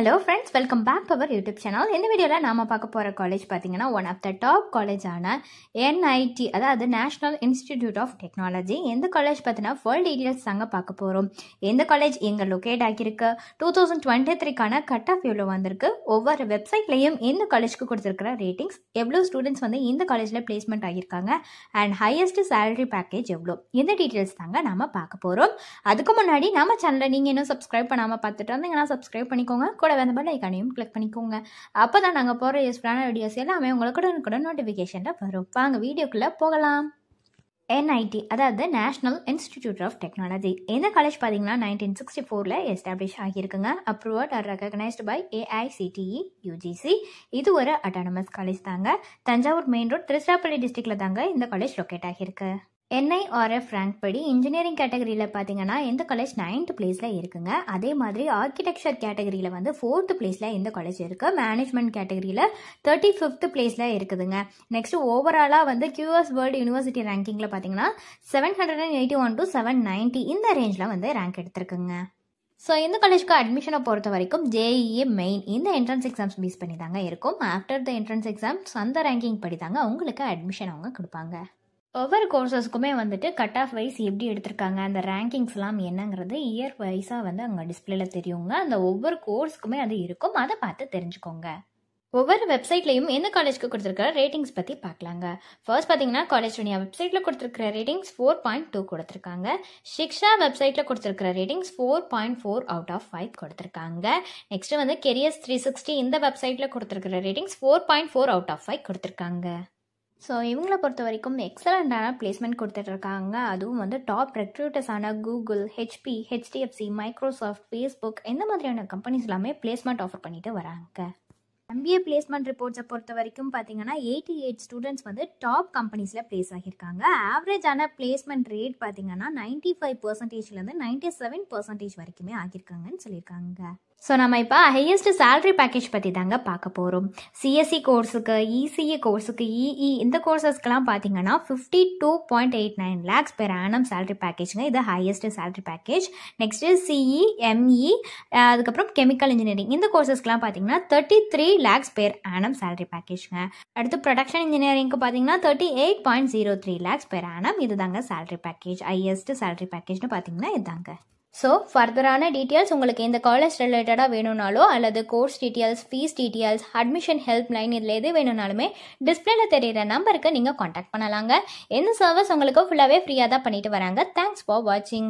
Hello friends, welcome back to our YouTube channel. In this video, we will talk college one of the top college NIT, that is National Institute of Technology. In the college, full details in the college located 2023 cut-off over website in the college ratings, every students in the college placement and highest salary package. In the details, we will talk about நம்ம சேனலை நீங்க இன்னும் subscribe பண்ணாம பார்த்துட்டு இருந்தீங்கன்னா subscribe பண்ணிக்கோங்க. கூடவே அந்த பெல் ஐகானையும் கிளிக் பண்ணிக்கோங்க. அப்பதான் நாங்க போற யூஸ்ஃபுல்லான வீடியோஸ் எல்லாமே உங்களுக்கு நோட்டிஃபிகேஷன்ல வரும். வாங்க வீடியோக்குள்ள போகலாம். NIT, அதாவது National Institute of Technology. இந்த காலேஜ் பாத்தீங்கன்னா 1964ல establish ஆகியிருக்குங்க. Approved or recognized by AICTE UGC. இது ஒரு அட்டானமஸ் காலேஜ் தாங்க. தஞ்சாவூர் மெயின் ரோட் திருச்சிராப்பள்ளி டிஸ்ட்ரிக்ட்ல தாங்க இந்த காலேஜ் லொகேட் ஆகியிருக்கு. NIRF ரேங்க் படி இன்ஜினியரிங் கேட்டகரியில் பார்த்தீங்கன்னா இந்த காலேஜ் 9th பிளேஸில் இருக்குங்க. அதே மாதிரி ஆர்கிடெக்சர் கேட்டகரியில் 4th பிளேஸில் இந்த காலேஜ் இருக்குது. மேனேஜ்மெண்ட் கேட்டகரியில் 35th பிளேஸில் இருக்குதுங்க. நெக்ஸ்ட் ஓவராலாக QS வேர்ல்டு யூனிவர்சிட்டி ரேங்கிங்கில் பார்த்தீங்கன்னா 781 to 790 இந்த ரேஞ்சில் ரேங்க் எடுத்திருக்குங்க. ஸோ இந்த காலேஜ்க்கு அட்மிஷனை பொறுத்த வரைக்கும் JEE மெயின் இந்த என்ட்ரன்ஸ் எக்ஸாம்ஸ் பேஸ் பண்ணி தாங்க இருக்கும். ஆஃப்டர் த என்ட்ரன்ஸ் எக்ஸாம்ஸ் அந்த ரேங்கிங் படி தாங்க உங்களுக்கு அட்மிஷன் அவங்க கொடுப்பாங்க. ஒவ்வொரு கோர்சஸ்க்குமே கட் ஆஃப் வைஸ் எப்படி எடுத்திருக்காங்க, அந்த ரேங்கிங்ஸ்லாம் என்னங்கிறது இயர் வைஸாக அங்கே டிஸ்பிளேல தெரியுங்க. அந்த ஒவ்வொரு கோர்ஸ்க்குமே அது இருக்கும், அதை பார்த்து தெரிஞ்சுக்கோங்க. ஒவ்வொரு வெப்சைட்லையும் எந்த காலேஜ்க்கு கொடுத்துருக்கிற ரேட்டிங்ஸ் பற்றி பார்க்கலாங்க. ஃபர்ஸ்ட் பார்த்தீங்கன்னா காலேஜ் இந்தியா வெப்சைட்டில் கொடுத்துருக்கிற ரேட்டிங்ஸ் 4.2 கொடுத்துருக்காங்க. ஷிக்ஷா வெப்சைட்டில் கொடுத்துருக்கிற ரேட்டிங்ஸ் 4.4 அவுட் ஆஃப் 5 கொடுத்துருக்காங்க. நெக்ஸ்ட் கெரியர்ஸ் 360 இந்த வெப்சைட்டில் கொடுத்துருக்கிற ரேட்டிங்ஸ் 4.4 அவுட் ஆஃப் 5 கொடுத்துருக்காங்க. ஸோ இவங்கள பொறுத்த வரைக்கும் எக்ஸலண்ட்டான பிளேஸ்மெண்ட் கொடுத்துட்ருக்காங்க. அதுவும் டாப் ரெக்ரூட்டர்ஸான Google, HP, HDFC, Microsoft, Facebook இந்த மாதிரியான கம்பெனிஸ் எல்லாமே பிளேஸ்மெண்ட் ஆஃபர் பண்ணிட்டு வராங்க. MBA பிளேஸ்மெண்ட் ரிப்போர்ட்ஸை பொறுத்த வரைக்கும் பார்த்தீங்கன்னா 88 ஸ்டூடெண்ட்ஸ் டாப் கம்பெனிஸில் பிளேஸ் ஆகியிருக்காங்க. ஆவரேஜான பிளேஸ்மெண்ட் ரேட் பார்த்தீங்கன்னா 95%லேருந்து 97% வரைக்குமே ஆகியிருக்காங்கன்னு சொல்லியிருக்காங்க. ஸோ நம்ம இப்போ ஹையஸ்ட் சேலரி பேக்கேஜ் பற்றி தாங்க பார்க்க போகிறோம். CSE கோர்ஸுக்கு, ECE கோர்ஸுக்கு, EE இந்த கோர்சஸ்க்கெலாம் பார்த்தீங்கன்னா 52.89 lakhs per annum சேலரி பேக்கேஜுங்க. இது highest salary package. Next CE, ME, அதுக்கப்புறம் கெமிக்கல் இன்ஜினியரிங் இந்த கோர்சஸ்க்கெலாம் பார்த்தீங்கன்னா 33 lakhs per annum சேலரி பேக்கேஜுங்க. அடுத்து ப்ரொடக்ஷன் இன்ஜினியரிங்க்கு பார்த்தீங்கன்னா 38.03 lakhs per annum இது தாங்க சேலரி பேக்கேஜ். ஹையஸ்ட் சேலரி பேக்கேஜ்னு பார்த்தீங்கன்னா இதுதாங்க. ஸோ ஃபர்தரான டீட்டெயில்ஸ் உங்களுக்கு இந்த காலேஜ் ரிலேட்டடாக வேணும்னாலோ அல்லது course details, fees details, admission help line இதில் எது வேணும்னாலுமே டிஸ்பிளேல தெரியிற நம்பருக்கு நீங்கள் காண்டாக்ட் பண்ணலாங்க. இந்த சர்வீஸ் உங்களுக்கு ஃபுல்லாகவே ஃப்ரீயாக தான் பண்ணிட்டு வராங்க. தேங்க்ஸ் ஃபார் வாட்சிங்.